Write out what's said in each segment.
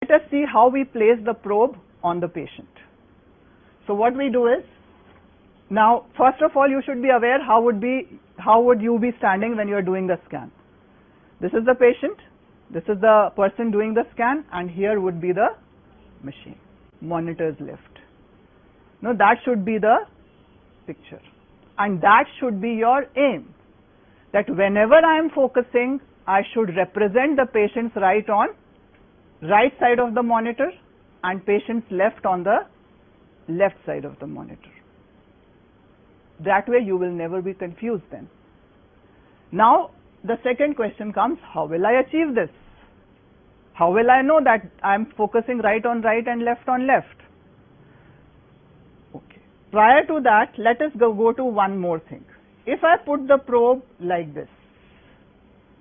Let us see how we place the probe on the patient. So what we do is, now first of all you should be aware how would you be standing when you are doing the scan. This is the patient, this is the person doing the scan, and here would be the machine, monitors left. Now that should be the picture, and that should be your aim, that whenever I am focusing I should represent the patient's right on right side of the monitor and patient's left on the left side of the monitor. That way you will never be confused then. Now the second question comes, how will I achieve this? How will I know that I am focusing right on right and left on left? Okay. Prior to that, let us go to one more thing. If I put the probe like this,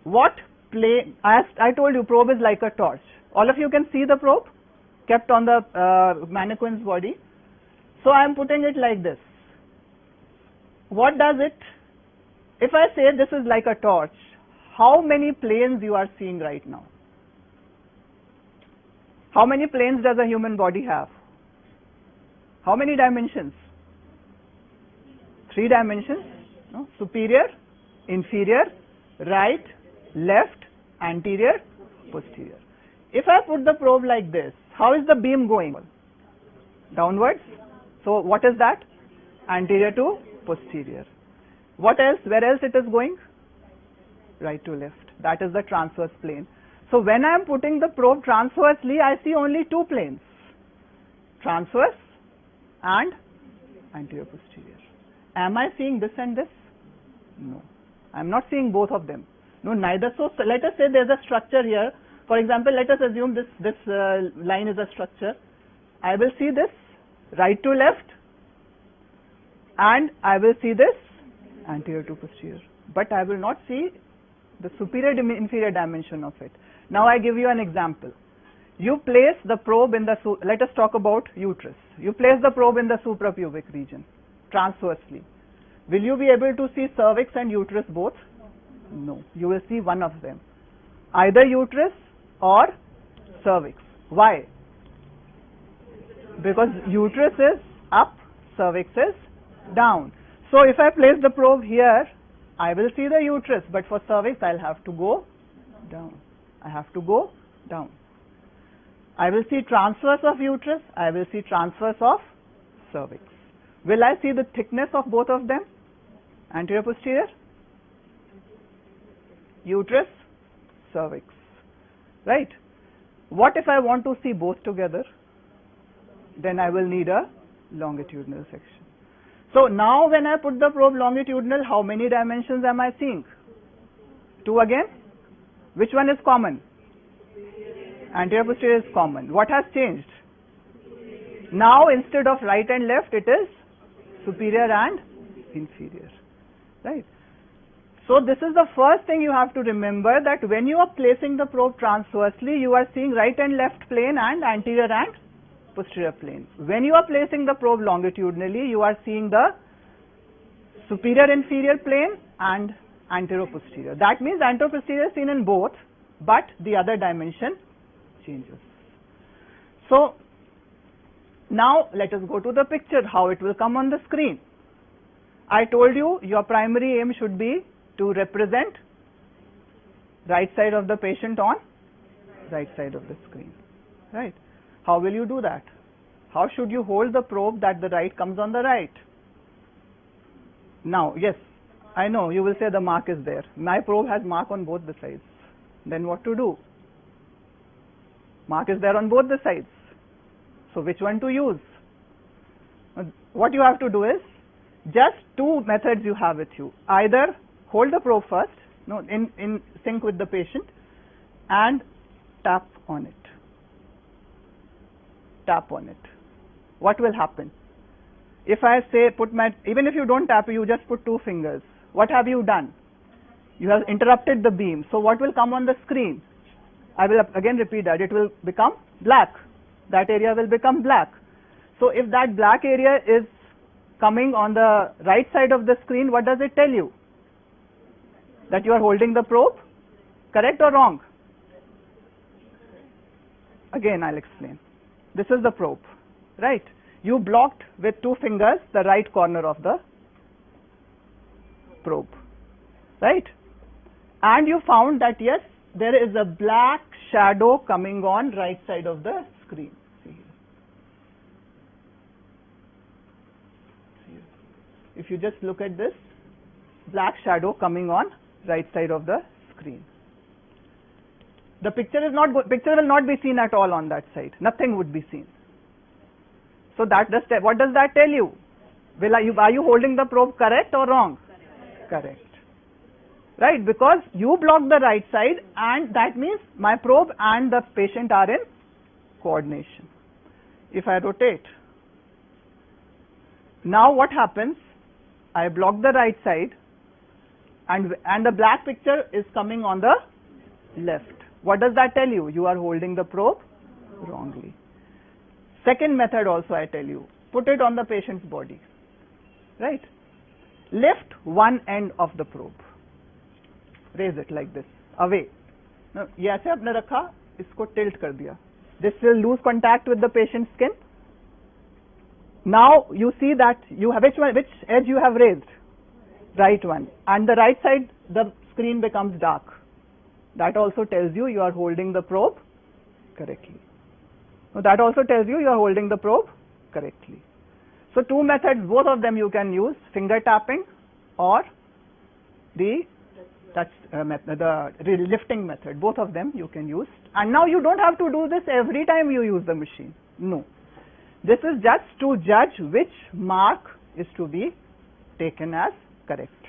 what plane, I told you probe is like a torch. All of you can see the probe kept on the mannequin's body. So I am putting it like this. What does it? If I say this is like a torch, how many planes you are seeing right now? How many planes does a human body have? How many dimensions? 3 dimensions. No? Superior, inferior, right, left, anterior, posterior. If I put the probe like this, how is the beam going? Downwards. So what is that? Anterior to posterior. What else? Where else it is going? Right to left. That is the transverse plane. So when I am putting the probe transversely, I see only 2 planes, transverse and anterior posterior. Am I seeing this and this? No, I am not seeing both of them. No, neither. So let us say there is a structure here. For example, let us assume this line is a structure. I will see this right to left, and I will see this anterior to posterior, but I will not see the superior inferior dimension of it. Now I give you an example. You place the probe in the, let us talk about uterus. You place the probe in the suprapubic region transversely. Will you be able to see cervix and uterus both? No, you will see one of them, either uterus or cervix. Why? Because uterus is up, cervix is down. So if I place the probe here, I will see the uterus, but for cervix I'll have to go down. I have to go down. I will see transverse of uterus, I will see transverse of cervix. Will I see the thickness of both of them? Anterior, posterior? Uterus, cervix. Right? What if I want to see both together? Then I will need a longitudinal section. So now when I put the probe longitudinal, how many dimensions am I seeing? 2 again? Which one is common? Anterior posterior is common. What has changed? Now instead of right and left, it is superior and inferior. Right? So this is the first thing you have to remember, that when you are placing the probe transversely, you are seeing right and left plane and anterior and posterior plane. When you are placing the probe longitudinally, you are seeing the superior inferior plane and anterior posterior. That means anterior posterior is seen in both, but the other dimension changes. So now let us go to the picture, how it will come on the screen. I told you your primary aim should be to represent right side of the patient on right side of the screen. Right? How will you do that? How should you hold the probe that the right comes on the right? Now, yes, I know you will say the mark is there. My probe has mark on both the sides. Then what to do? Mark is there on both the sides. So which one to use? What you have to do is, just 2 methods you have with you. Either hold the probe first, no, in sync with the patient, and tap on it. Tap on it. What will happen? If I say even if you don't tap, you just put 2 fingers. What have you done? You have interrupted the beam. So what will come on the screen? I will again repeat that. It will become black. That area will become black. So if that black area is coming on the right side of the screen, what does it tell you? That you are holding the probe? Correct or wrong? Again, I'll explain. This is the probe, right? You blocked with 2 fingers the right corner of the probe, right? And you found that yes, there is a black shadow coming on right side of the screen. See here. If you just look at this, black shadow coming on right side of the screen. The picture will not be seen at all on that side. Nothing would be seen. So what does that tell you? Are you holding the probe correct or wrong? Correct. Right, because you blocked the right side, and that means my probe and the patient are in coordination. If I rotate, now what happens? I block the right side, and the black picture is coming on the left. What does that tell you? You are holding the probe wrongly. Second method also I tell you, put it on the patient's body, right? Lift one end of the probe. Raise it like this, away. Now, ये ऐसे आपने रखा, इसको tilt कर दिया. This will lose contact with the patient's skin. Now you see that you have which edge you have raised? Right one. And the right side, the screen becomes dark. That also tells you are holding the probe correctly. Now that also tells you are holding the probe correctly. So 2 methods, both of them you can use, finger tapping or the touch method, the lifting method. Both of them you can use. And now you don't have to do this every time you use the machine. No. This is just to judge which mark is to be taken as correct.